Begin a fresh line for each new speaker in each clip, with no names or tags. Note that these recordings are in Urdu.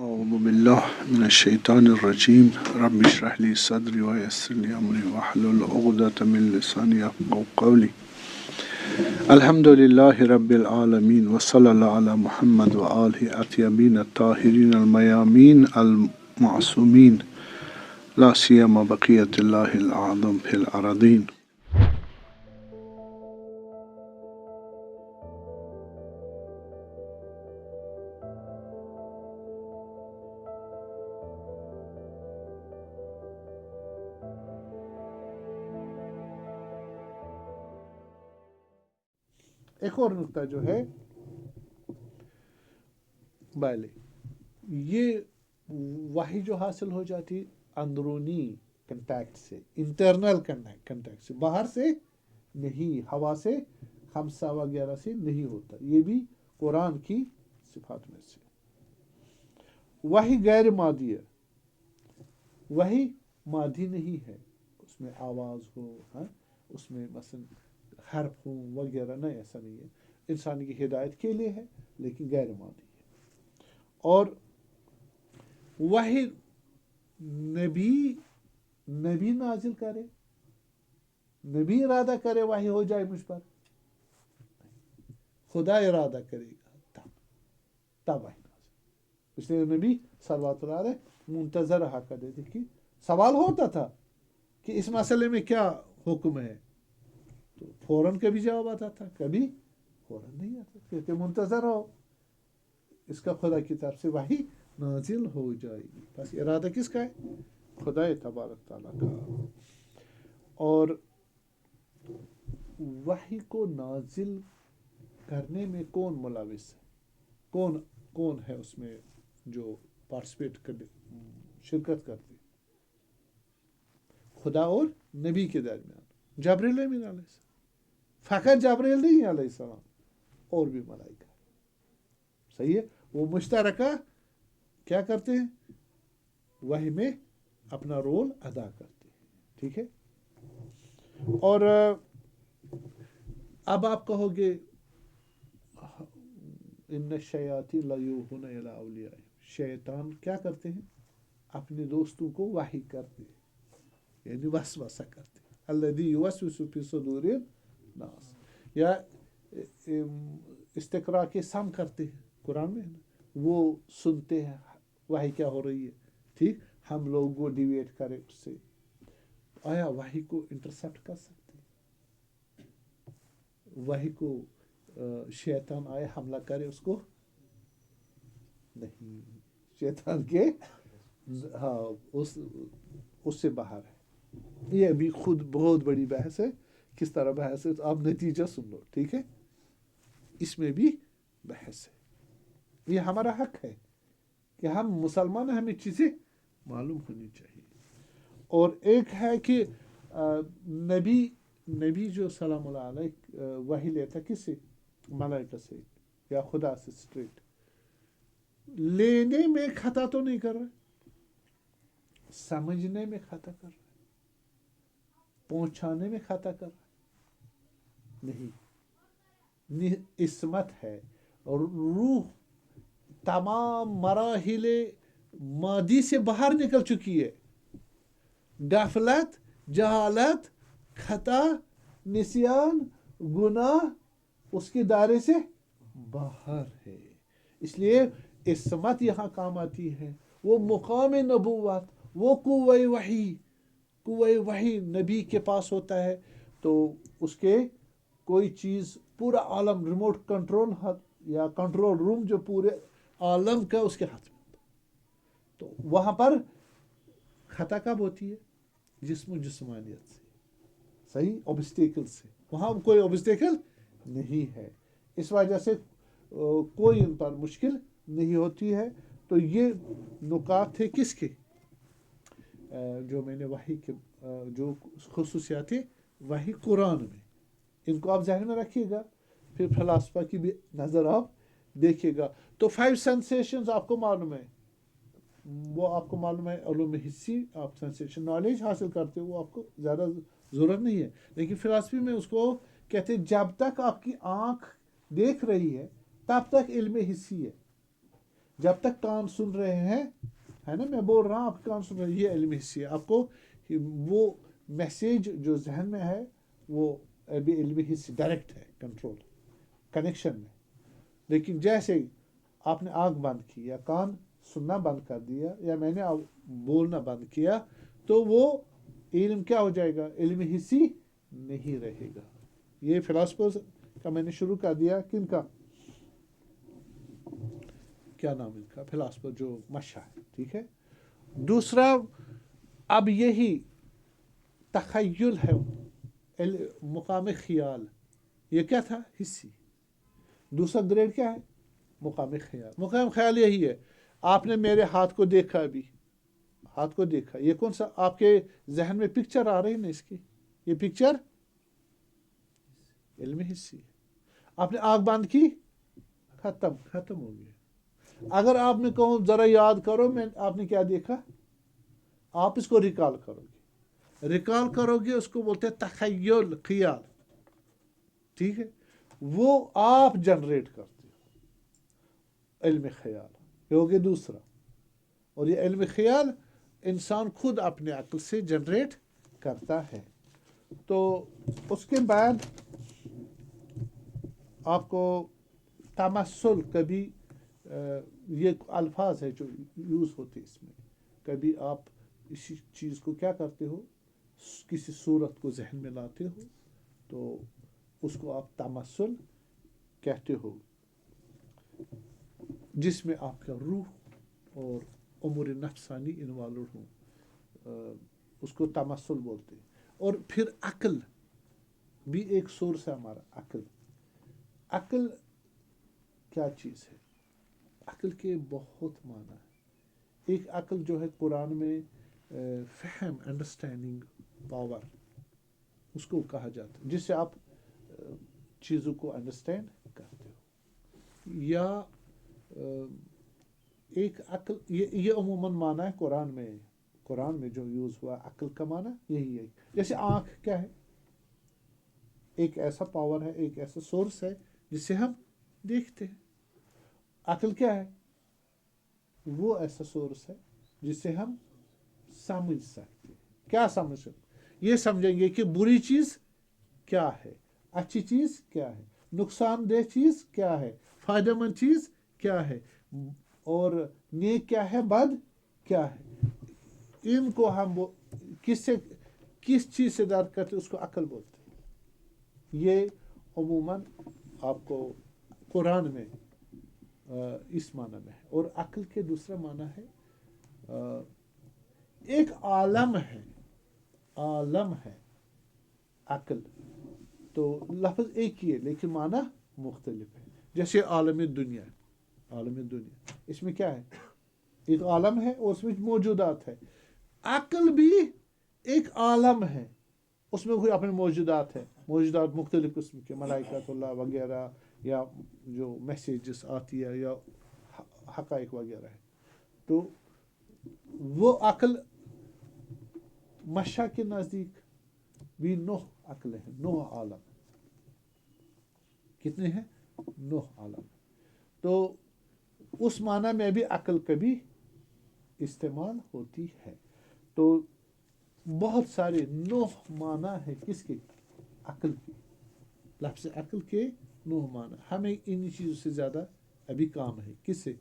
أعوذ بالله من الشيطان الرجيم رب اشرح لي صدري ويسر لي أمري واحلل عقدة من لساني يفقهوا قولي الحمد لله رب العالمين وصلى الله على محمد وآله الطيبين الطاهرين الميامين المعصومين لا سيما بقية الله الأعظم في الأراضين.
ایک اور نقطہ جو ہے بالے یہ وحی جو حاصل ہو جاتی اندرونی کنٹیکٹ سے، انٹرنل کنٹیکٹ سے، باہر سے نہیں، ہوا سے، خمسہ وغیرہ سے نہیں ہوتا. یہ بھی قرآن کی صفات میں سے. وحی غیر مادی ہے، وحی مادی نہیں ہے، اس میں آواز ہو، اس میں مثلا حرف ہوں وغیرہ، نہیں، ایسا نہیں ہے. انسان کی ہدایت کے لیے ہے لیکن غیر مادی ہے. اور وحی نبی نازل کرے، نبی ارادہ کرے وحی ہو جائے مجھ پر، خدا ارادہ کرے گا تب وحی نازل. اس لیے نبی صلی اللہ علیہ وسلم منتظر رہا کرتے تھے کہ سوال ہوتا تھا کہ اس مسئلے میں کیا حکم ہے، تو فوراً کبھی جواب آتا تھا، کبھی فوراً نہیں آتا. کہتے منتظر ہو، اس کا خدا کی طرف سے وحی نازل ہو جائے گی. بس ارادہ کس کا ہے؟ خدا تبارک تعالیٰ کا. اور وحی کو نازل کرنے میں کون ملوث ہے، کون ہے اس میں جو پارٹیسپیٹ کرتے، شرکت کرتے؟ خدا اور نبی کے درمیان جبریل امین علیہ السلام. فقط جبریل نہیں علیہ السلام، اور بھی ملائکہ. صحیح ہے، وہ مشترکہ کیا کرتے ہیں؟ وحی میں اپنا رول ادا کرتے ہیں. ٹھیک ہے. اور اب آپ کہو گے ان الشیاطین لیوحون الی اولیائہم، شیطان کیا کرتے ہیں؟ اپنے دوستوں کو وحی کرتے ہیں، یعنی وسوسہ کرتے ہیں. الذی یوسوس فی صدور الناس، یا استقراء کے سم کرتے ہیں، قرآن میں ہے نا، وہ سنتے ہیں وحی کیا ہو رہی ہے. ٹھیک، ہم لوگوں کو ڈیویٹ کرے اس سے. آیا وحی کو انٹرسپٹ کر سکتے ہیں؟ وحی کو شیطان آئے حملہ کرے اس کو؟ نہیں، شیطان کے ہاں اس سے باہر ہے. یہ بھی خود بہت بڑی بحث ہے، کس طرح بحث ہے، آپ نتیجہ سن لو. ٹھیک ہے، اس میں بھی بحث ہے. یہ ہمارا حق ہے کہ ہم مسلمان ہیں، ہمیں چیزیں معلوم ہونی چاہیے. اور ایک ہے کہ نبی جو سلام اللہ علیہ وحی لیتا کس سے؟ ملائکہ سے یا خدا سے اسٹریٹ. لینے میں خطا تو نہیں کر رہا، سمجھنے میں خطا کر رہا، پہنچانے میں خطا کر رہا نہیں. عصمت ہے، اور روح تمام مراحل مادی سے باہر نکل چکی ہے. غفلت، جہالت، خطا، نسیان، گناہ اس کے دائرے سے باہر ہے. اس لیے عصمت یہاں کام آتی ہے. وہ مقام نبوت، وہ قوہ وحی نبی کے پاس ہوتا ہے، تو اس کے کوئی چیز پورا عالم، ریموٹ کنٹرول یا کنٹرول روم جو پورے عالم کا اس کے ہاتھ میں ہوتا. تو وہاں پر خطا کب ہوتی ہے؟ جسم و جسمانیت سے، صحیح، اوبسٹیکل سے. وہاں کوئی اوبسٹیکل نہیں ہے، اس وجہ سے کوئی ان پر مشکل نہیں ہوتی ہے. تو یہ نکات تھے کس کے، جو میں نے وحی کے جو خصوصیات وحی قرآن میں، ان کو آپ ذہن میں رکھیے گا. پھر فلاسفہ کی بھی نظر آپ دیکھیے گا. تو 5 سینسیشنز آپ کو معلوم ہے، وہ آپ کو معلوم ہے. علوم حسی آپ سینسیشن نالج حاصل کرتے ہو، وہ آپ کو زیادہ ضرورت نہیں ہے. لیکن فلاسفی میں اس کو کہتے ہیں جب تک آپ کی آنکھ دیکھ رہی ہے تب تک علم حسی ہے. جب تک کان سن رہے ہیں ہے نا، میں بول رہا ہوں آپ کان سن رہے ہیں، یہ علم حصی ہے. آپ کو وہ میسیج جو ذہن میں ہے وہ ابھی علم حصی ڈائریکٹ ہے، کنٹرول کنیکشن میں. لیکن جیسے ہی آپ نے آنکھ بند کی یا کان سننا بند کر دیا یا میں نے بولنا بند کیا تو وہ علم کیا ہو جائے گا؟ علم حصی نہیں رہے گا. یہ فلاسفرز کا میں نے شروع کر دیا. کن کا؟ کیا نام ان کا؟ فلاسفر جو مشا ہے. ٹھیک ہے. دوسرا اب یہی تخیل ہے، مقام خیال. یہ کیا تھا؟ حصی. دوسرا گریڈ کیا ہے؟ مقام خیال. مقام خیال یہی ہے، آپ نے میرے ہاتھ کو دیکھا، ابھی ہاتھ کو دیکھا، یہ کون سا آپ کے ذہن میں پکچر آ رہی ہے نا اس کی، یہ پکچر علم حصی ہے. آپ نے آنکھ بند کی، ختم ہو گیا. اگر آپ نے کہو ذرا یاد کرو میں آپ نے کیا دیکھا، آپ اس کو ریکال کرو گے، اس کو بولتے ہیں تخیل، خیال. ٹھیک ہے. وہ آپ جنریٹ کرتے ہو، علم خیال یہ ہو گیا دوسرا. اور یہ علم خیال انسان خود اپنے عقل سے جنریٹ کرتا ہے. تو اس کے بعد آپ کو تمثل، کبھی یہ الفاظ ہے جو یوز ہوتے اس میں، کبھی آپ اسی چیز کو کیا کرتے ہو، کسی صورت کو ذہن میں لاتے ہو تو اس کو آپ تمثل کہتے ہو، جس میں آپ کا روح اور امور نفسانی انوالوڈ ہوں، اس کو تمثل بولتے ہیں. اور پھر عقل بھی ایک سورس ہے ہمارا. عقل کیا چیز ہے؟ عقل کے بہت معنی ہے. ایک عقل جو ہے قرآن میں فہم، انڈرسٹینڈنگ پاور، اس کو کہا جاتا ہے، جس سے آپ چیزوں کو انڈرسٹینڈ کرتے ہو. یا ایک عقل، یہ عموماً معنی ہے قرآن میں جو یوز ہوا عقل کا معنی یہی ہے. جیسے آنکھ کیا ہے؟ ایک ایسا پاور ہے، ایک ایسا سورس ہے جس سے ہم دیکھتے ہیں. عقل کیا ہے؟ وہ ایسا سورس ہے جس سے ہم سمجھ سکتے ہیں. کیا سمجھ سکتے؟ یہ سمجھیں گے کہ بری چیز کیا ہے، اچھی چیز کیا ہے، نقصان دہ چیز کیا ہے، فائدہ مند چیز کیا ہے، اور نیک کیا ہے، بد کیا ہے. ان کو ہم کس چیز سے درک کرتے اس کو عقل بولتے ہیں. یہ عموماً آپ کو قرآن میں اس معنی میں ہے. اور عقل کے دوسرا معنی ہے ایک عالم ہے عقل. تو لفظ ایک ہی ہے لیکن معنی مختلف ہے. جیسے عالم دنیا، اس میں کیا ہے؟ ایک عالم ہے اور اس میں موجودات ہے. عقل بھی ایک عالم ہے، اس میں کوئی اپنے موجودات ہے، موجودات مختلف قسم کے، ملائکۃ اللہ وغیرہ، یا جو میسیجز آتی ہے یا حقائق وغیرہ ہے. تو وہ عقل مشا کے نزدیک بھی 9 عقل ہے، 9 عالم. کتنے ہیں؟ 9 عالم. تو اس معنی میں بھی عقل کبھی استعمال ہوتی ہے. تو بہت سارے 9 معنی ہے کس کے؟ عقل کی. لفظ عقل کے 9 معنی. ہمیں ان چیزوں سے زیادہ ابھی کام ہے. کس سے؟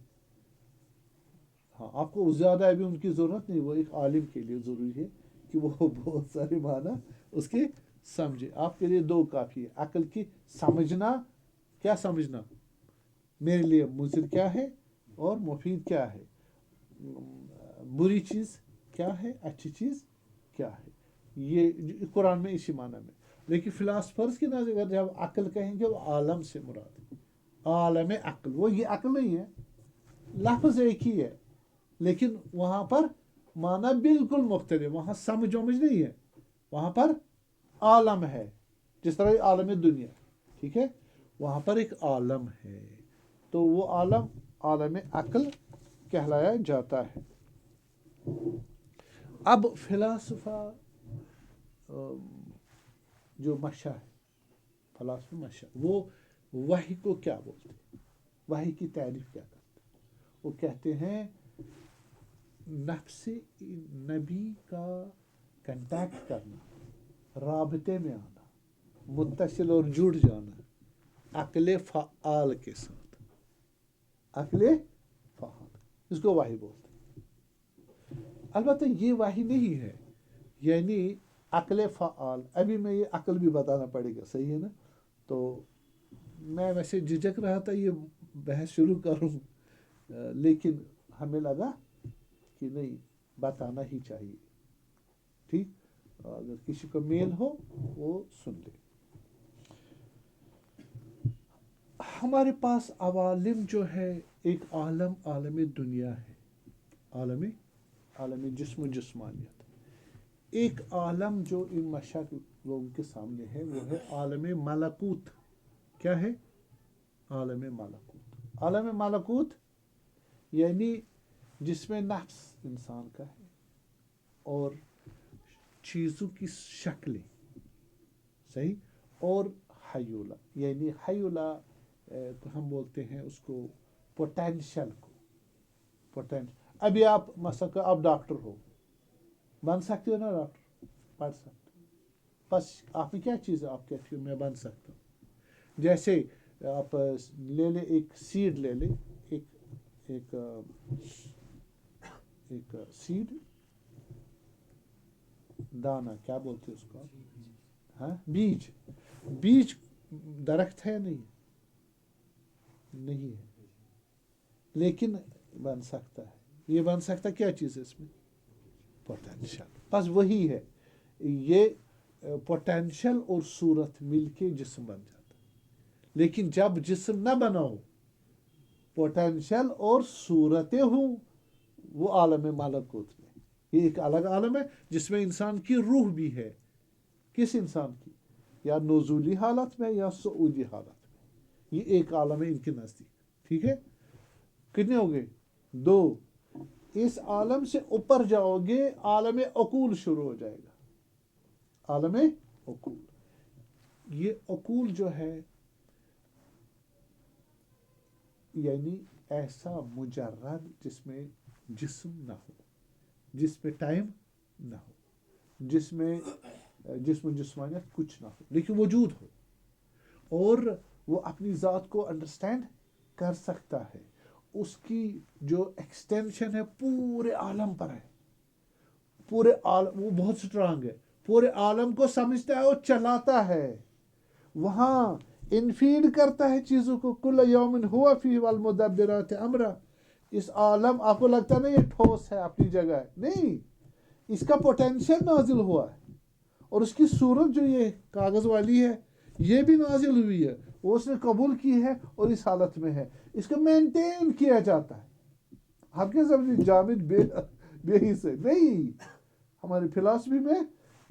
ہاں، آپ کو زیادہ ابھی ان کی ضرورت نہیں. وہ ایک عالم کے لیے ضروری ہے کہ وہ بہت سارے معنی اس کے سمجھے. آپ کے لیے 2 کافی ہے. عقل کی سمجھنا، کیا سمجھنا؟ میرے لیے مضر کیا ہے اور مفید کیا ہے، بری چیز کیا ہے، اچھی چیز کیا ہے. یہ قرآن میں اسی معنی میں. لیکن فلاسفرز کی نظر جب عقل کہیں گے وہ عالم سے مراد ہے، عالم عقل. وہ یہ عقل نہیں ہے، لفظ ایک ہی ہے لیکن وہاں پر معنی بالکل مختلف. وہاں سمجھ نہیں ہے، وہاں پر عالم ہے. جس طرح عالم دنیا، ٹھیک ہے، وہاں پر ایک عالم ہے. تو وہ عالم عقل کہلایا جاتا ہے. اب فلاسفہ جو مشا ہے، فلاسفہ مشا، وہ وحی کو کیا بولتے ہیں، وحی کی تعریف کیا کرتے ہیں. وہ کہتے ہیں نفس نبی کا کنٹیکٹ کرنا، رابطے میں آنا، متصل اور جڑ جانا عقل فعال کے ساتھ، عقل فعال، اس کو وحی بولتے ہیں۔ البتہ یہ وحی نہیں ہے، یعنی عقل فعال، ابھی میں یہ عقل بھی بتانا پڑے گا، صحیح ہے نا؟ تو میں ویسے جھجک رہا تھا یہ بحث شروع کروں، لیکن ہمیں لگا کہ نہیں، بتانا ہی چاہیے، ٹھیک؟ اگر کسی کو میل ہو وہ سن لے۔ ہمارے پاس عوالم جو ہے، ایک عالم دنیا ہے، عالم جسم و جسمانیت۔ ایک عالم جو ان مشرق لوگوں کے سامنے ہے وہ ہے عالم ملکوت۔ کیا ہے؟ عالم ملکوت۔ عالم ملکوت یعنی جس میں نفس انسان کا ہے اور چیزوں کی شکلیں، صحیح، اور حیولہ، یعنی حیولہ ہم بولتے ہیں اس کو پوٹینشل کو، ابھی آپ مثلا آپ ڈاکٹر ہو، بن سکتے ہو نا ڈاکٹر، پڑھ سکتے ہو، بس آپ میں کیا چیز ہے، آپ کہتے ہو میں بن سکتا ہوں۔ جیسے آپ لے لیں، ایک سیڈ لے لیں، ایک سیڈ، دانا کیا بولتے اس کو، ہاں، بیج درخت ہے نہیں ہے، لیکن بن سکتا ہے۔ یہ بن سکتا کیا چیز ہے اس میں؟ پوٹینشل۔ بس وہی ہے، یہ پوٹینشل اور صورت مل کے جسم بن جاتا ہے۔ لیکن جب جسم نہ بنا ہو، پوٹینشل اور صورتیں ہوں، وہ عالم ملکوت میں، یہ ایک الگ عالم ہے جس میں انسان کی روح بھی ہے۔ کس انسان کی؟ یا نزولی حالت میں یا صعودی حالت میں، یہ ایک عالم ہے ان کے نزدیک، ٹھیک ہے؟ کتنے ہو گئے؟ 2۔ اس عالم سے اوپر جاؤ گے، عالم عقول شروع ہو جائے گا۔ عالم عقول، یہ عقول جو ہے یعنی ایسا مجرد جس میں جسم نہ ہو، جس میں ٹائم نہ ہو، جس میں جسم و جسمانیت کچھ نہ ہو، لیکن وجود ہو، اور وہ اپنی ذات کو انڈرسٹینڈ کر سکتا ہے۔ اس کی جو ایکسٹینشن ہے پورے عالم پر ہے، پورے عالم، وہ بہت سٹرانگ ہے، پورے عالم کو سمجھتا ہے اور چلاتا ہے، وہاں انفیڈ کرتا ہے چیزوں کو۔ کل یوم ہوا فی والمدبرات امرا۔ اس عالم، آپ کو لگتا ہے نا یہ ٹھوس ہے، اپنی جگہ ہے، نہیں، اس کا پوٹینشل نازل ہوا ہے، اور اس کی صورت جو یہ کاغذ والی ہے یہ بھی نازل ہوئی ہے، وہ اس نے قبول کی ہے اور اس حالت میں ہے، اس کو مینٹین کیا جاتا ہے۔ آپ کے سمجھے جامد بے ہی سے نہیں، ہماری فلاسفی میں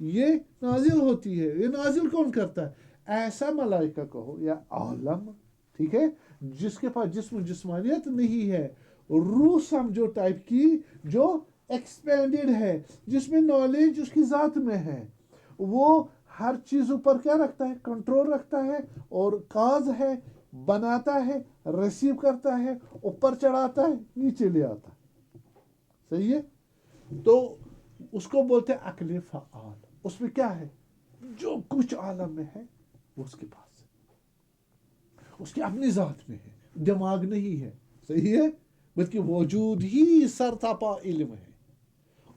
یہ نازل ہوتی ہے۔ یہ نازل کون کرتا ہے؟ ایسا ملائکہ کہو یا عالم، ٹھیک ہے، جس کے پاس جسم و جسمانیت نہیں ہے، روح سمجھو ٹائپ کی، جو ایکسپینڈڈ ہے، جس میں نالج اس کی ذات میں ہے، وہ ہر چیز اوپر کیا رکھتا ہے؟ کنٹرول رکھتا ہے، اور کاز ہے، بناتا ہے، ریسیو کرتا ہے، اوپر چڑھاتا ہے، نیچے لے آتا ہے، صحیح ہے؟ تو اس کو بولتے ہیں عقل فعال۔ اس میں کیا ہے؟ جو کچھ عالم میں ہے وہ اس کے پاس ہے، اس کی اپنی ذات میں ہے، دماغ نہیں ہے، صحیح ہے؟ بلکہ وجود ہی سرتاپا علم ہے،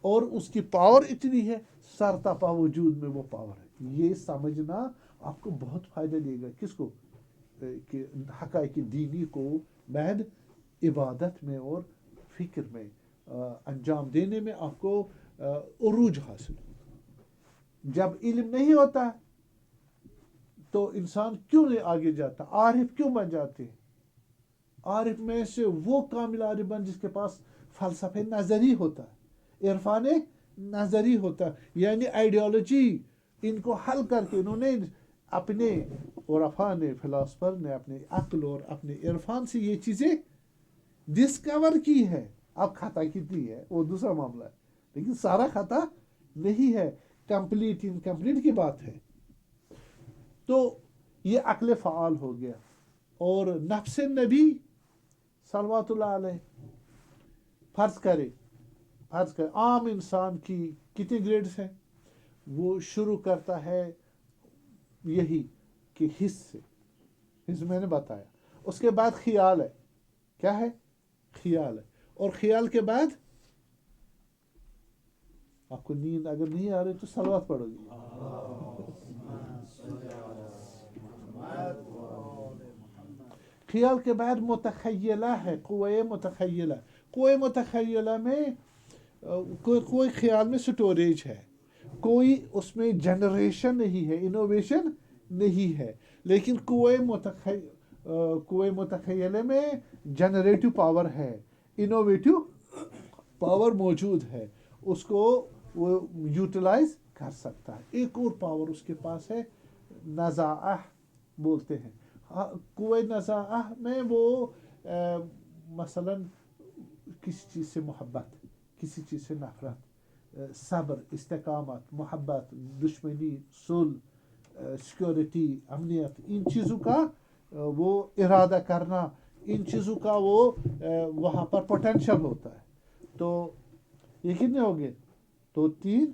اور اس کی پاور اتنی ہے، سرتاپا وجود میں وہ پاور ہے۔ یہ سمجھنا آپ کو بہت فائدہ دے گا، کس کو؟ کہ حقائق دینی کو بعد عبادت میں اور فکر میں انجام دینے میں آپ کو عروج حاصل ہوگا۔ جب علم نہیں ہوتا تو انسان کیوں نہیں آگے جاتا؟ عارف کیوں بن جاتے ہیں؟ عارف میں سے وہ کامل عارف بن جس کے پاس فلسفہ نظری ہوتا ہے، عرفان نظری ہوتا ہے، یعنی آئیڈیالوجی ان کو حل کر کے انہوں نے اپنے عرفاء نے، فلاسفر نے اپنے عقل اور اپنے عرفان سے یہ چیزیں ڈسکور کی ہے۔ اب خطا کتنی ہے وہ دوسرا معاملہ ہے، لیکن سارا خطا نہیں ہے، کمپلیٹ انکمپلیٹ کی بات ہے۔ تو یہ عقل فعال ہو گیا، اور نفس نبی صلوات اللہ علیہ فرض کرے عام انسان کی کتنے گریڈز ہیں؟ وہ شروع کرتا ہے یہی کہ حس سے، حس میں نے بتایا، اس کے بعد خیال ہے، کیا ہے؟ خیال ہے، اور خیال کے بعد آپ کو نیند اگر نہیں آ رہی تو صلوات پڑھو گی. خیال کے بعد متخیلہ ہے، قوہ متخیلہ. قوہ متخیلہ میں کوئی خیال میں سٹوریج ہے، کوئی اس میں جنریشن نہیں ہے، انوویشن نہیں ہے، لیکن قوہ متخیلہ میں جنریٹو پاور ہے، انوویٹو پاور موجود ہے، اس کو وہ یوٹیلائز کر سکتا ہے. ایک اور پاور اس کے پاس ہے، نزاعہ بولتے ہیں. قوہ نزاعہ میں وہ مثلا کسی چیز سے محبت، کسی چیز سے نفرت، صبر، استقامت، محبت، دشمنی، صلح، سیکورٹی، امنیت، ان چیزوں کا وہ ارادہ کرنا، ان چیزوں کا وہ وہاں پر پوٹینشل ہوتا ہے. تو یہ کتنے ہو گئے؟ تو 3،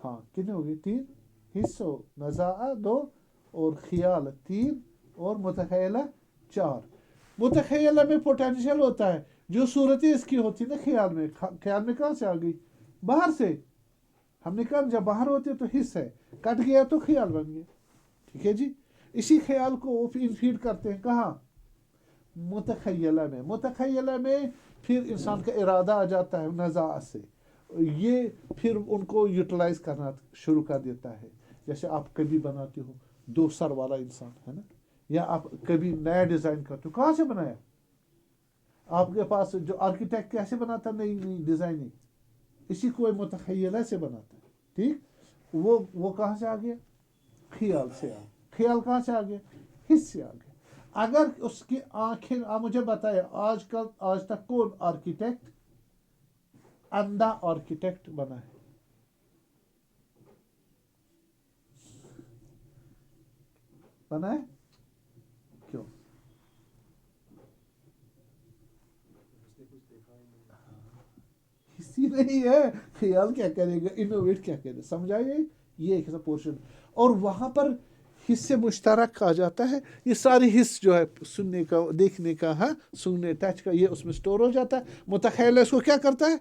ہاں کتنے ہو گئے؟ 3 حصوں، نزاعہ 2 اور خیال 3 اور متخیلہ 4. متخیلہ میں پوٹینشل ہوتا ہے، جو صورتیں اس کی ہوتی نا خیال میں کہاں سے آ گئی؟ باہر سے. ہم نے کہا جب باہر ہوتے تو حص ہے، کٹ گیا تو خیال بن گیا. ٹھیک ہے جی. اسی خیال کو وہ فیڈ کرتے ہیں کہاں؟ متخیلہ میں. متخیلہ میں پھر انسان کا ارادہ آ جاتا ہے نزاع سے، یہ پھر ان کو یوٹیلائز کرنا شروع کر دیتا ہے. جیسے آپ کبھی بناتے ہو 2 سر والا انسان ہے نا، یا آپ کبھی نیا ڈیزائن کرتے ہو، کہاں سے بنایا؟ آپ کے پاس جو آرکیٹیکٹ کیسے بناتا نئی ڈیزائننگ؟ اسی کو متخیلہ سے بناتا ہے. ٹھیک، وہ کہاں سے آ گیا؟ خیال سے آ گیا. خیال کہاں سے آ گیا؟ حس سے آ گیا. اگر اس کی آنکھیں، آپ مجھے بتائے آج تک کون آرکیٹیکٹ اندھا آرکیٹیکٹ بنا ہے؟ بنا ہے؟ کیوں؟ اسی نہیں ہے. خیال کیا کرے گا، انوویٹ کیا کرے گا، سمجھائیے. یہ ایک پورشن، اور وہاں پر حص مشترک آ جاتا ہے. یہ ساری حص جو ہے سننے کا، دیکھنے کا، ہاں سننے، ٹچ کا، یہ اس میں سٹور ہو جاتا ہے. متخیلہ اس کو کیا کرتا ہے؟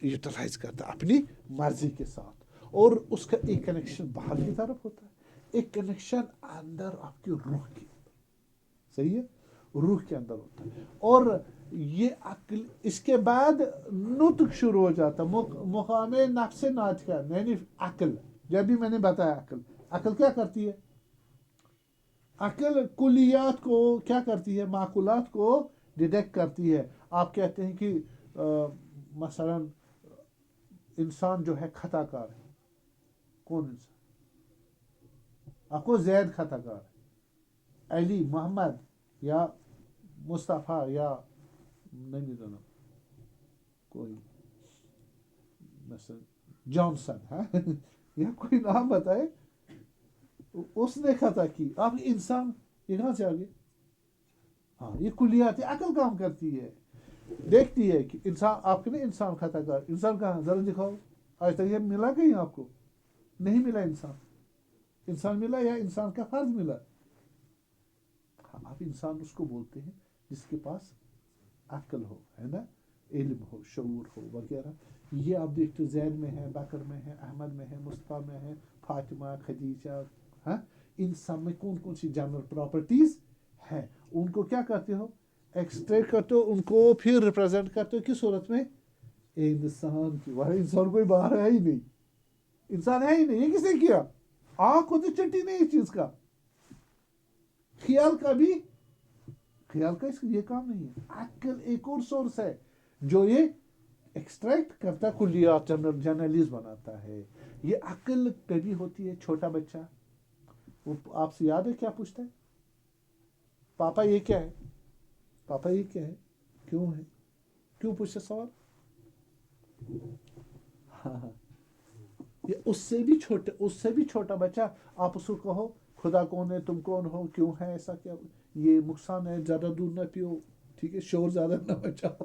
یوٹیلائز کرتا ہے اپنی مرضی کے ساتھ. اور اس کا ایک کنیکشن باہر کی طرف ہوتا ہے، ایک کنیکشن اندر آپ کی روح کی، صحیح ہے، روح کے اندر ہوتا ہے. اور یہ عقل، اس کے بعد نطق شروع ہو جاتا ہے، مقام نفس ناطقہ، یعنی عقل. جب بھی میں نے بتایا عقل کیا کرتی ہے؟ عقل کلیات کو کیا کرتی ہے؟ معقولات کو ڈیٹیکٹ کرتی ہے. آپ کہتے ہیں کہ مثلا انسان جو ہے خطا کار ہے. کون انسان؟ آپ کو زید خطا کار ہے، علی، محمد یا مصطفیٰ یا نہیں جانا کوئی مثلا جانسن ہے یا کوئی نام بتائے، اس نے خطا کی. آپ انسان، یہ کہاں سے آگے؟ ہاں یہ کلیات عقل کام کرتی ہے، دیکھتی ہے کہ انسان، آپ کے نا انسان خطا کار، انسان کہاں؟ ذرا دکھاؤ. آج تک یہ ملا کہیں آپ کو؟ نہیں ملا. انسان ملا یا انسان کا فرض ملا؟ آپ انسان اس کو بولتے ہیں جس کے پاس عقل ہو، ہے نا، علم ہو، شعور ہو وغیرہ. یہ آپ دیکھتے زید میں ہے، بکر میں ہے، احمد میں ہے، مصطفیٰ میں ہے، فاطمہ، خدیجہ، ہاں، ان سب میں کون کون سی جنرل پراپرٹیز ہیں؟ ان کو کیا کرتے ہو؟ ایکسٹریکٹ کرتے ہو، ان کو پھر ریپرزینٹ کرتے ہو کس صورت میں؟ انسان کی. وہ انسان کوئی باہر ہے ہی نہیں، انسان ہے ہی نہیں. یہ کس نے کیا؟ آنکھ کو تو چٹی نہیں اس چیز کا. خیال کا بھی، خیال کا یہ کام نہیں ہے. عقل ایک اور سورس ہے جو یہ ایکسٹریکٹ کرتا ہے، کلیات، جرنلز بناتا ہے. یہ عقل کبھی ہوتی ہے چھوٹا بچہ، وہ آپ سے یاد ہے کیا پوچھتا ہے؟ پاپا یہ کیا ہے؟ پاپا یہ کیا ہے؟ کیوں ہے؟ کیوں پوچھتا سوال؟ ہاں، یہ اس سے بھی چھوٹا بچہ. آپ اس کو کہو خدا کون ہے، تم کون ہو، کیوں ہے ایسا، کیا یہ نقصان ہے، زیادہ دودھ نہ پیو، ٹھیک ہے، شور زیادہ نہ بچاؤ،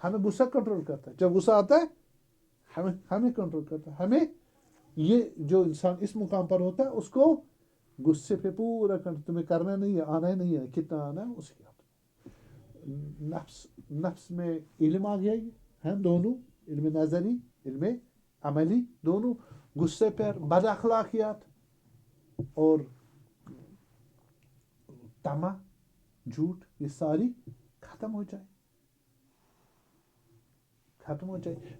ہمیں غصہ کنٹرول کرتا ہے. جب غصہ آتا ہے ہمیں کنٹرول کرتا ہے. ہمیں یہ جو انسان اس مقام پر ہوتا ہے اس کو غصے پہ پورا تمہیں کرنا نہیں ہے, آنا ہی نہیں ہے, کتنا آنا ہے اس کے نفس میں علم آ گیا ہے, دونوں علم نظری علم عملی دونوں. غصے پر بد اخلاقیات اور طمع جھوٹ یہ ساری ختم ہو جائے.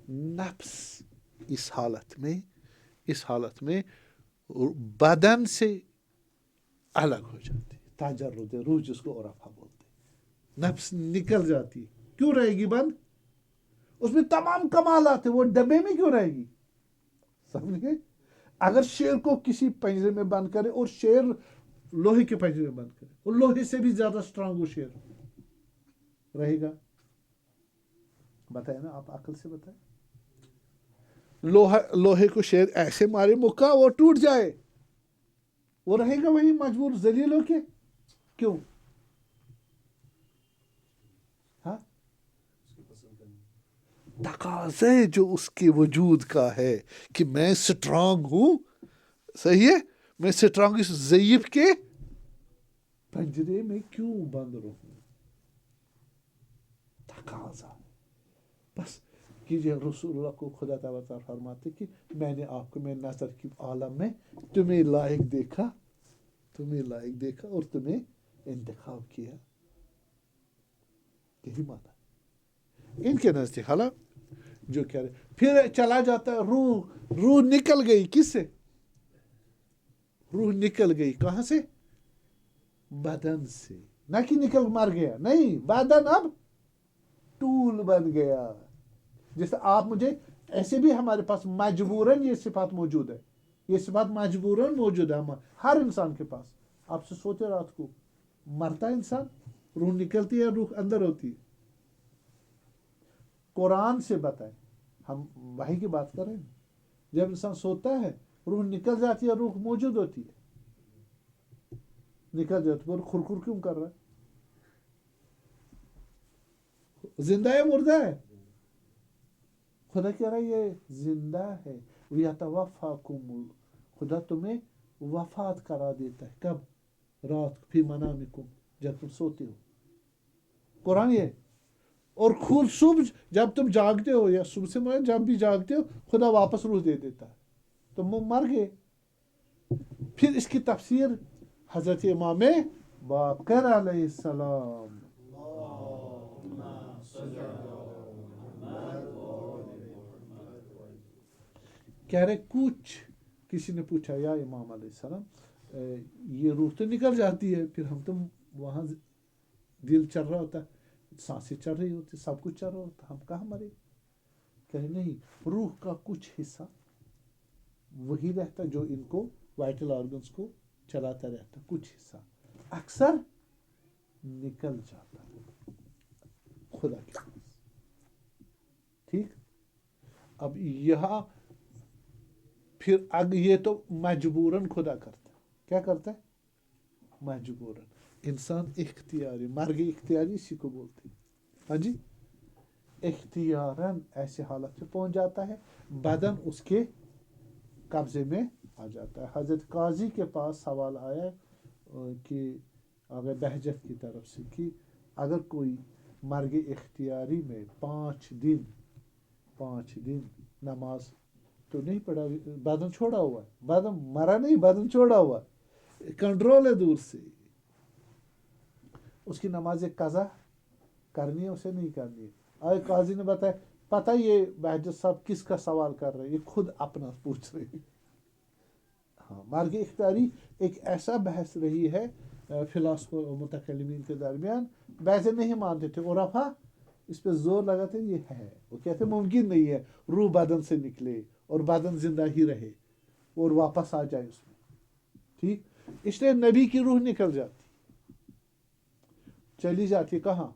نفس اس حالت میں بدن سے الگ ہو جاتی. تجرد روح جس کو عرفہ بولتے, نفس نکل جاتی. کیوں رہے گی بند؟ اس میں تمام کمالات ہیں, وہ ڈبے میں کیوں رہے گی؟ سمجھ گئے؟ اگر شیر کو کسی پنجرے میں بند کرے اور شیر لوہے کے پنجرے میں بند کرے, اور لوہے سے بھی زیادہ اسٹرانگ وہ شیر رہے گا. بتائے نا آپ, عقل سے بتائیں. لوہے کو شیر ایسے مارے مکہ وہ ٹوٹ جائے, وہ رہے گا وہی مجبور ذلیل ہو کے. کیوں؟ ہاں, تقاضے جو اس کے وجود کا ہے کہ میں سٹرانگ ہوں. صحیح ہے, میں سٹرانگ اس ضعیف کے پنجرے میں کیوں بند رہوں؟ تقاضا. بس کیجئے. رسول اللہ کو خدا تعالیٰ فرماتے کہ میں نے آپ کو میں نظر کی عالم میں تمہیں لائق دیکھا اور تمہیں انتخاب کیا. یہی مانا ان کے نزدیک. حالانکہ جو کہہ رہے پھر چلا جاتا ہے. روح نکل گئی. کس سے روح نکل گئی؟ کہاں سے؟ بدن سے. نہ کہ نکل مر گیا, نہیں, بدن اب ٹول بن گیا. جیسے آپ مجھے ایسے بھی ہمارے پاس مجبوراً یہ صفات موجود ہے. یہ صفات مجبوراً موجود ہے ہر انسان کے پاس. آپ سے سوچے رات کو مرتا ہے انسان, روح نکلتی ہے, روح اندر ہوتی ہے. قرآن سے بتائیں, ہم وحی کی بات کر رہے ہیں. جب انسان سوتا ہے روح نکل جاتی ہے, روح موجود ہوتی ہے. نکل جاتی ہے, خرخر کیوں کر رہا ہے؟ زندہ ہے مردہ ہے؟ خدا کہہ رہا ہے یہ زندہ ہے. وَيَتَوَفَّاكُمُ, خدا تمہیں وفات کرا دیتا ہے. کب؟ رات فی منامکم, جب تم سوتے ہو. قرآن یہ. اور خود صبح جب تم جاگتے ہو, یا صبح سے مرے جب بھی جاگتے ہو, خدا واپس روح دے دیتا ہے. تم مر گئے. پھر اس کی تفسیر حضرت امام باقر علیہ السلام کہہ رہے. کسی نے پوچھا یا امام علیہ السلام, یہ روح تو نکل جاتی ہے, پھر ہم تو وہاں دل چل رہا ہوتا, سانسیں چل رہی ہوتی, سب کچھ چل رہا ہوتا, ہم کہاں مرے؟ کہہ رہے نہیں, روح کا کچھ حصہ وہی رہتا جو ان کو وائٹل آرگنز کو چلاتا رہتا, کچھ حصہ اکثر نکل جاتا ہے خدا کے پاس. ٹھیک. اب یہاں پھر یہ تو مجبوراً خدا کرتا ہے. کیا کرتا ہے؟ مجبوراً. انسان اختیاری, مرگ اختیاری اسی کو بولتے ہیں. ہاں جی, اختیاراً ایسے حالت میں پہنچ جاتا ہے, بدن اس کے قبضے میں آ جاتا ہے. حضرت قاضی کے پاس سوال آیا کہ اگر بہجت کی طرف سے کہ اگر کوئی مرگ اختیاری میں 5 دن نماز تو نہیں پڑھا, بدن چھوڑا ہوا ہے, بدن مرا نہیں, بدن چھوڑا ہوا ہے, کنٹرول ہے دور سے, اس کی نماز قضا کرنی ہے اسے نہیں کرنی ہے. آئے قاضی نے بتایا, پتہ یہ بہجت صاحب کس کا سوال کر رہے ہیں, یہ خود اپنا پوچھ رہے ہیں. ہاں, مرگ اختیاری ایک ایسا بحث رہی ہے فلاسفر اور متکلمین کے درمیان. ویسے نہیں مانتے تھے عرفا, اس پہ زور لگاتے یہ ہے, وہ کہتے ممکن نہیں ہے روح بدن سے نکلے اور بدن زندہ ہی رہے اور واپس آ جائے اس میں. ٹھیک. اس لیے نبی کی روح نکل جاتی, چلی جاتی کہاں؟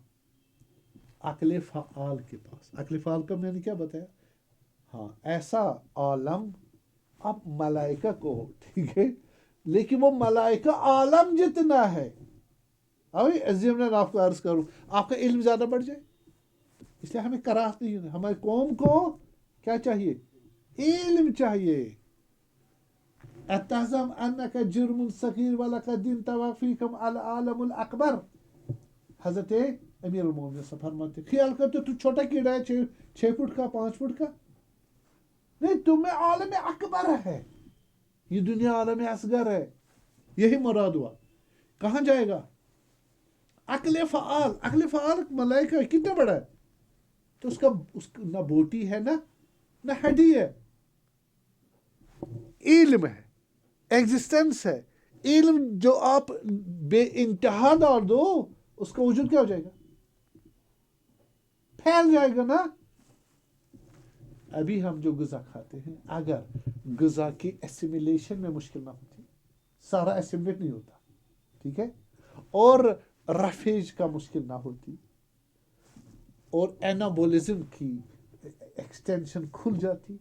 عقل فعال کے پاس. عقل فعال کا میں نے کیا بتایا؟ ہاں, ایسا عالم اب ملائکہ کو ہو, ٹھیک ہے, لیکن وہ ملائکہ عالم جتنا ہے. ابھی عظیم نے آپ کو عرض کروں, آپ کا علم زیادہ بڑھ جائے, اس لیے ہمیں کراہت نہیں ہونا. ہماری قوم کو کیا چاہیے؟ علم چاہیے. اتحزم انک جرم صغیر ولقد انطوی فیکم العالم الاکبر. حضرت امیر المومنین سے فرماتے خیال کرتے تو چھوٹا کیڑا ہے 6 فٹ کا 5 فٹ کا نہیں، تمہیں عالم اکبر ہے. یہ دنیا عالم اصغر ہے. یہی مراد ہوا. کہاں جائے گا؟ عقل فعال. عقل فعال ملائکہ کتنا بڑا ہے؟ تو اس کا نہ بوٹی ہے نہ ہڈی ہے. علم ہے، ایگزسٹنس ہے. علم جو آپ بے انتہا ڈال دو اس کا وجود کیا ہو جائے گا؟ پھیل جائے گا نا. ابھی ہم جو غذا کھاتے ہیں اگر غذا کی اسیمیلیشن میں مشکل نہ ہوتی، سارا اسیمیلیٹ نہیں ہوتا، ٹھیک ہے، اور رفیج کا مشکل نہ ہوتی اور اینابولزم کی ایکسٹینشن کھل جاتی،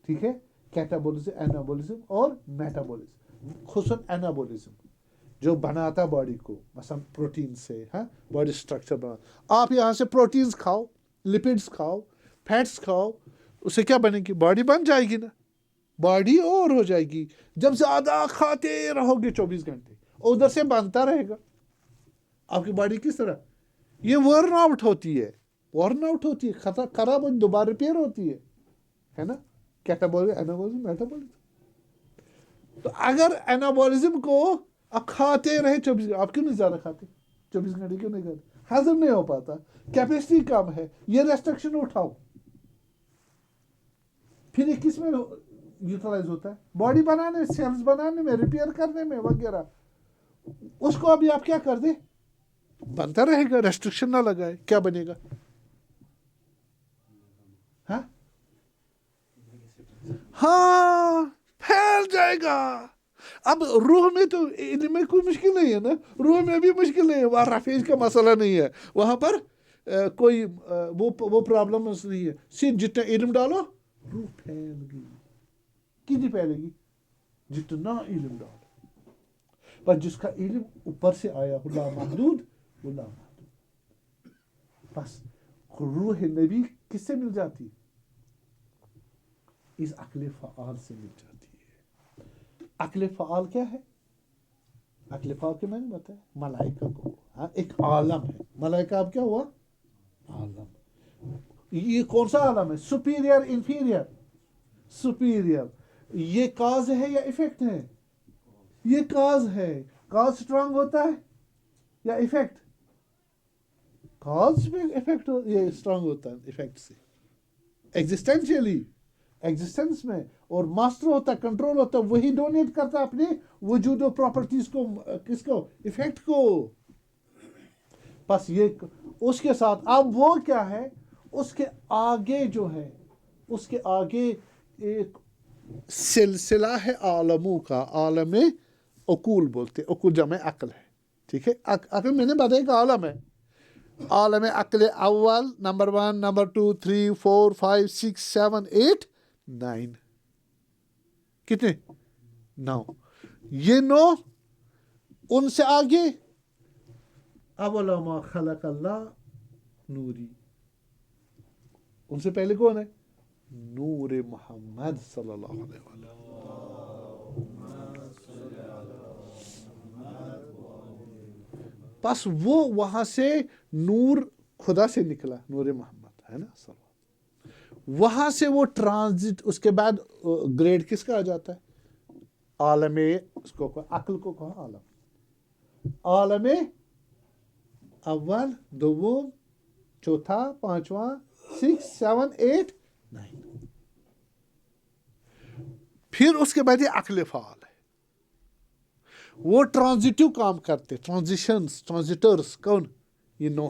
ٹھیک ہے، کیٹابولزم، اینابولزم اور میٹابولزم. خصوصاً اینابولزم جو بناتا باڈی کو، مثلا پروٹین سے، ہاں، باڈی سٹرکچر بنا. آپ یہاں سے پروٹینز کھاؤ، لپڈز کھاؤ، فیٹس کھاؤ، اس سے کیا بنے گی؟ باڈی بن جائے گی نا. باڈی اور ہو جائے گی جب زیادہ کھاتے رہو گے 24 گھنٹے، ادھر سے بنتا رہے گا. آپ کی باڈی کس طرح یہ ورن آؤٹ ہوتی ہے، خراب دوبارہ ریپیئر ہوتی ہے نا. کیٹابولزم، اینابولزم، میٹابولزم. تو اگر اینابولزم کو آپ کھاتے رہے 24 گھنٹے، آپ کیوں نہیں زیادہ کھاتے 24 گھنٹے؟ کیوں نہیں کھاتے؟ ہضم نہیں ہو پاتا، کیپیسٹی کم ہے. یہ ریسٹرکشن اٹھاؤ، پھر یہ کس میں یوٹیلائز ہوتا ہے؟ باڈی بنانے، سیلز بنانے میں، ریپیئر کرنے میں وغیرہ. اس کو ابھی آپ کیا کر دیں؟ بنتا رہے گا، ریسٹرکشن نہ لگائے، کیا بنے گا؟ ہاں، پھیل جائے گا. اب روح میں تو علم میں کوئی مشکل نہیں ہے نا، روح میں بھی مشکل نہیں ہے، وہاں رفیج کا مسئلہ نہیں ہے، وہاں پر کوئی وہ پرابلمز نہیں ہے. صرف جتنا علم ڈالو روح پھیل گئی. کتنی پھیلے گی؟ جتنا علم ڈالو. پر جس کا علم اوپر سے آیا ہو لامحدود، وہ لامحدود. بس روح نبی کس سے مل جاتی؟ اس عقل فعال سے مل جاتی ہے. عقل فعال کیا ہے؟ عقل فعال کے میں نے بتایا ملائکہ کو، ہاں، ایک عالم ہے. ملائکہ اب کیا ہوا؟ عالم. یہ کون سا عالم ہے؟ Superior, inferior? سپیریئر. یہ کاز ہے یا ایفیکٹ ہے؟ یہ کاز ہے. کاز سٹرانگ ہوتا ہے یا ایفیکٹ؟ کاز میں ایفیکٹ یہ سٹرانگ ہوتا ہے ایفیکٹ سے، ایگزسٹینشیلی، ایگزسٹنس میں. اور ماسٹر ہوتا ہے، کنٹرول ہوتا ہے، وہی ڈونیٹ کرتا ہے اپنے وجود و پراپرٹیز کو. کس کو؟ ایفیکٹ کو. بس یہ اس کے ساتھ اب وہ کیا ہے؟ اس کے آگے جو ہے، اس کے آگے ایک سلسلہ ہے عالموں کا. عالم عقول بولتے، عقول جمع عقل ہے، ٹھیک ہے. عقل میں نے بتایا ایک عالم ہے. عالم عقل اول، نمبر 1، نمبر 2، 3، 4، 5، 6، 7، 8، 9. کتنے؟ 9. یہ 9 ان سے آگے اولا ما خلق اللہ نوری. ان سے پہلے کون ہے؟ نور محمد صلی اللہ علیہ وسلم. بس وہ وہاں سے نور خدا سے نکلا، نور محمد ہے نا صلی اللہ. وہاں سے وہ ٹرانزٹ، اس کے بعد گریڈ کس کا آ جاتا ہے؟ عالم، اس کو عقل کو کہا عالم. عالم اول، دوم، چوتھا، پانچواں، 6، 7، 8، 9. پھر اس کے بعد یہ عقل فعال ہے. وہ ٹرانزٹیو کام کرتے، ٹرانزیشنز، ٹرانزٹرز. کون؟ یہ 9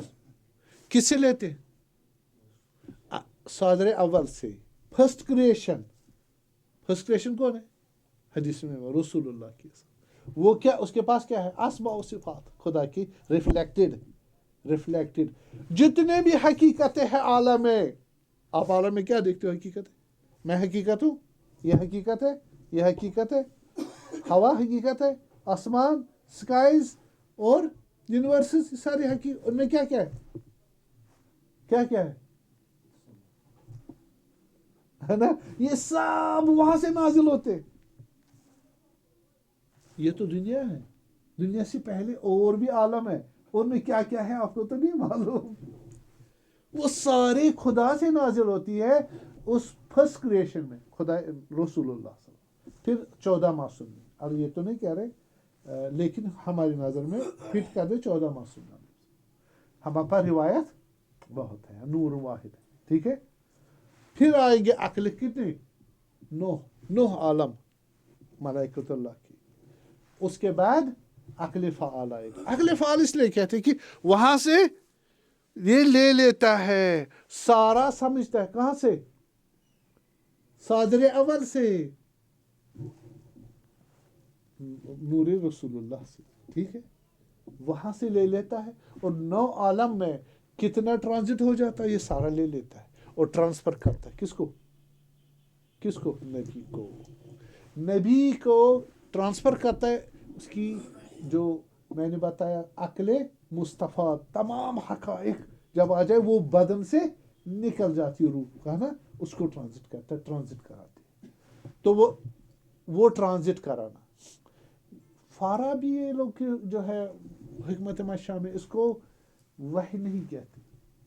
کس سے لیتے؟ صادر اول سے. First creation. فرسٹ کریشن کون ہے؟ حدیث میں رسول اللہ کی. وہ کیا اس کے پاس کیا ہے؟ اسماء و صفات خدا کی ریفلیکٹڈ. جتنے بھی حقیقتیں ہیں عالم میں، آپ عالم میں کیا دیکھتے ہو؟ حقیقت ہے. میں حقیقت ہوں، یہ حقیقت ہے، یہ حقیقت ہے، ہوا حقیقت ہے، آسمان، سکائز اور یونیورسز، ساری حقیقت. ان میں کیا کیا ہے؟ کیا کیا ہے نا؟ یہ سب وہاں سے نازل ہوتے. یہ تو دنیا ہے. دنیا سے پہلے اور بھی عالم ہے، ان میں کیا کیا ہے آپ کو تو نہیں معلوم. وہ سارے خدا سے نازل ہوتی ہے اس فرسٹ کریشن میں، خدا رسول اللہ صلی اللہ علیہ وسلم، پھر 14 معصوم میں. اب یہ تو نہیں کہہ رہے لیکن ہماری نظر میں فٹ کر دے 14 معصوم. ہمارے پاس روایت بہت ہے، نور واحد ہے. ٹھیک ہے. پھر آئیں گے عقل کتنی؟ 9 عالم ملائکۃ اللہ کی. اس کے بعد عقل فعال آئے گا. عقل فعال اس لیے کہتے ہیں کہ وہاں سے یہ لے لیتا ہے، سارا سمجھتا ہے. کہاں سے؟ صادر اول سے، نور رسول اللہ سے. ٹھیک ہے. وہاں سے لے لیتا ہے اور 9 عالم میں کتنا ٹرانزٹ ہو جاتا ہے یہ سارا لے لیتا ہے اور ٹرانسفر کرتا ہے. کس کو؟ کس کو؟ نبی کو. نبی کو ٹرانسفر کرتا ہے. اس کی جو میں نے بتایا عقل مصطفیٰ، تمام حقائق جب آ جائے وہ بدن سے نکل جاتی روح کا نا، اس کو ٹرانزٹ کرتا ہے، ٹرانزٹ کراتے. تو وہ ٹرانزٹ کرانا. فارا بھی یہ لوگ جو ہے حکمت مشاء میں اس کو وحی نہیں کہتے.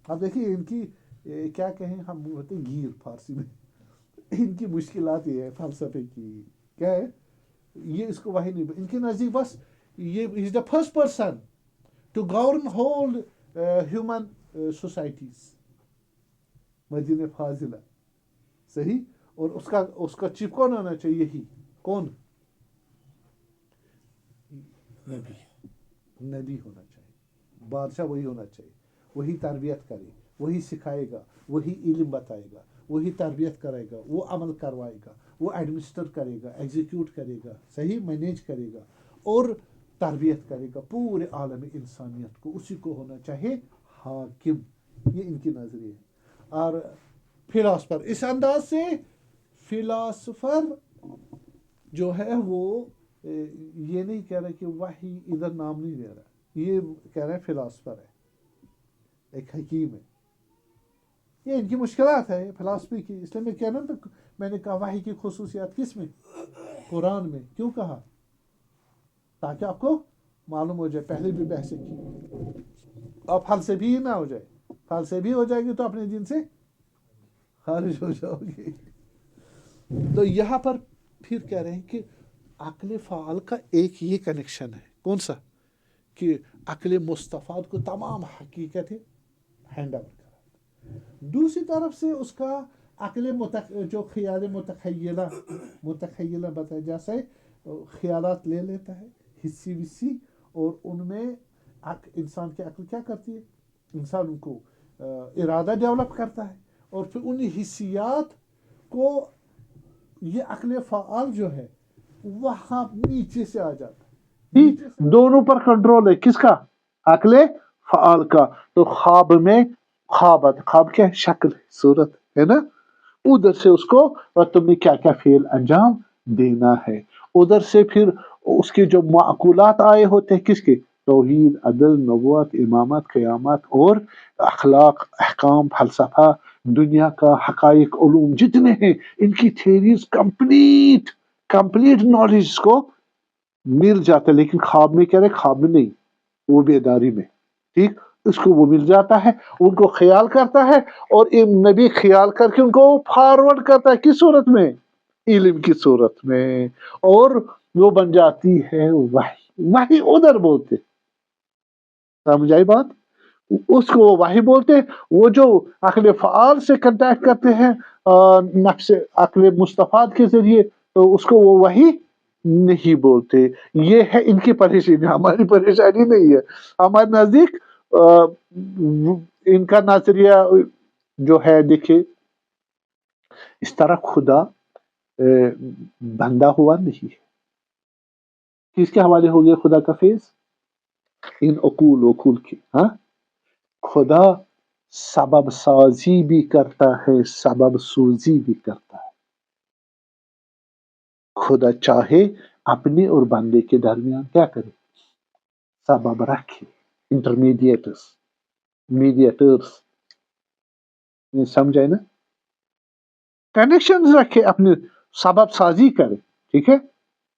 اب دیکھیے ان کی کیا کہیں، ہم ہوتے گیر فارسی میں. ان کی مشکلات یہ ہے فلسفے کی. کیا ہے یہ؟ اس کو وحی نہیں. ان کے نزدیک بس یہ is the first person to govern whole human societies. مدینہ فاضلہ صحیح. اور اس کا چیف کون ہونا چاہیے؟ یہی کون؟ نبی ہونا چاہیے. بادشاہ وہی ہونا چاہیے. وہی تربیت کرے، وہی سکھائے گا، وہی علم بتائے گا، وہی تربیت کرے گا، وہ عمل کروائے گا، وہ ایڈمنسٹر کرے گا، ایگزیکیوٹ کرے گا، صحیح مینیج کرے گا اور تربیت کرے گا پورے عالم انسانیت کو. اسی کو ہونا چاہیے حاکم. یہ ان کی نظریہ ہے. اور فلاسفر اس انداز سے، فلاسفر جو ہے وہ یہ نہیں کہہ رہا کہ وحی ادھر نام نہیں دے رہا. یہ کہہ رہے ہیں فلاسفر ہے، ایک حکیم ہے. یہ ان کی مشکلات ہے فلاسفی کی. اس لیے میں کہہ رہا ہوں، تو میں نے کہا وحی کی خصوصیات کس میں؟ قرآن میں. کیوں کہا؟ تاکہ آپ کو معلوم ہو جائے. پہلے بھی بحث کی. اب فلسفی نہ ہو جائے. فلسفی ہو جائے گی تو اپنے دین سے خارج ہو جاؤ گے. تو یہاں پر پھر کہہ رہے ہیں کہ عقل فعال کا ایک یہ کنیکشن ہے. کون سا؟ کہ عقل مصطفیٰ کو تمام حقیقتیں ہینڈ اوور کرا. دوسری طرف سے اس کا عقل جو خیال متخیلہ بتایا، جیسے خیالات لے لیتا ہے حصی وسی، اور ان میں انسان کی عقل کیا کرتی ہے؟ انسان کو ارادہ ڈیولپ کرتا ہے، اور پھر ان حصیات کو یہ عقل فعال جو ہے وہاں نیچے سے آ جاتا ہے. دونوں پر کنٹرول ہے. کس کا؟ عقل فعال کا. تو خواب میں خواب کیا ہے؟ شکل، صورت ہے نا. ادھر سے اس کو تمہیں کیا کیا فعل انجام دینا ہے. ادھر سے پھر اس کے جو معقولات آئے ہوتے ہیں کس کے؟ توحید، عدل، نبوت، امامت، قیامت اور اخلاق، احکام، فلسفہ، دنیا کا حقائق، علوم جتنے ہیں ان کی تھیریز کمپلیٹ نالج کو مل جاتا ہے. لیکن خواب میں کہہ رہے، خواب میں نہیں، وہ بیداری میں. ٹھیک. اس کو وہ مل جاتا ہے، ان کو خیال کرتا ہے، اور نبی خیال کر کے ان کو فارورڈ کرتا ہے. کس صورت میں؟ علم کی صورت میں. اور وہ بن جاتی ہے وحی ادھر بولتے. سمجھ آئی بات؟ اس کو وہ وحی بولتے. وہ جو عقل فعال سے کنٹیکٹ کرتے ہیں نفس عقل مصطفیٰ کے ذریعے، تو اس کو وہ وحی نہیں بولتے. یہ ہے ان کی پریشانی. ہماری پریشانی نہیں ہے. ہمارے نزدیک ان کا نظریہ جو ہے، دیکھیں اس طرح خدا بندہ ہوا نہیں ہے. کس کے حوالے ہو گیا خدا کا فیض؟ ان عقول کی. ہاں، خدا سبب سازی بھی کرتا ہے، سبب سوزی بھی کرتا ہے. خدا چاہے اپنے اور بندے کے درمیان کیا کرے؟ سبب رکھے. انٹرمیڈیٹرز، میڈیٹرز. سمجھے نا, کنیکشن رکھے, اپنے سبب سازی کرے, ٹھیک ہے,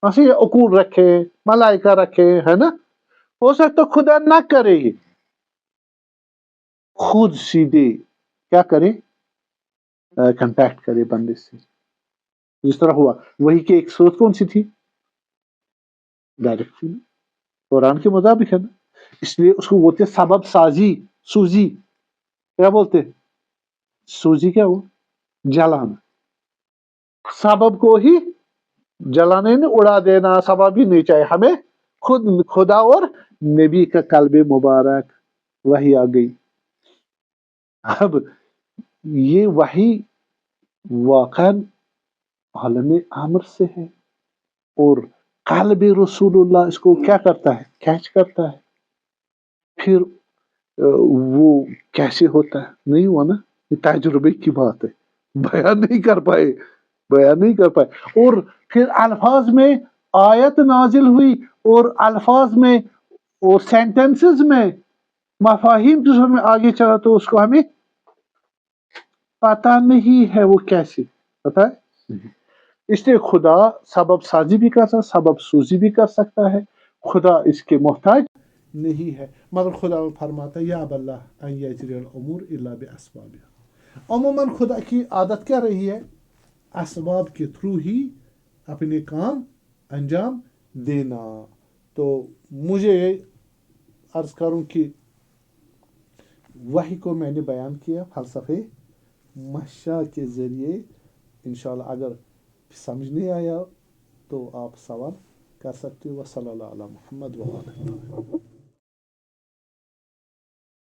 ایسے عقول رکھے, ملائکہ رکھے, ہے نا. ہو سکتا خدا نہ کرے, یہ خود سیدھے کیا کرے, کنٹیکٹ کرے بندے سے, جس طرح ہوا. وہی کی ایک صورت کون سی تھی, ڈائریکٹ تھی نا, قرآن کے مطابق ہے نا. اس لیے اس کو بولتے سبب سازی, سوزی, کیا بولتے, سوزی کیا ہوا, جلانا. سبب کو ہی جلانے نہیں, اڑا دینا, سبب ہی نہیں چاہیے ہمیں. خود خدا اور نبی کا قلب مبارک وحی آ گئی. اب یہ وحی واقعا عالم امر سے ہے, اور قلب رسول اللہ اس کو کیا کرتا ہے, کیچ کرتا ہے. پھر وہ کیسے ہوتا ہے, نہیں ہوا نا, یہ تجربے کی بات ہے, بیان نہیں کر پائے, بیان نہیں کر پائے. اور پھر الفاظ میں آیت نازل ہوئی, اور الفاظ میں اور سینٹنسز میں مفاہیم جو ہمیں آگے چلا, تو اس کو ہمیں پتہ نہیں ہے وہ کیسے, پتہ ہے. اس لیے خدا سبب سازی بھی کر سکتا, سبب سوزی بھی کر سکتا ہے. خدا اس کے محتاج نہیں ہے, مگر خدا فرماتا ہے یا باللہ ان یجری الامور الا باسبابها. عموماً خدا کی عادت کیا رہی ہے, اسباب کے تھرو ہی اپنے کام انجام دینا. تو مجھے عرض کروں کہ وحی کو میں نے بیان کیا فلسفے مشا کے ذریعے. انشاءاللہ اگر سمجھ نہیں آیا تو آپ سوال کر سکتے ہو. صلی اللہ علیہ محمد و آلہ.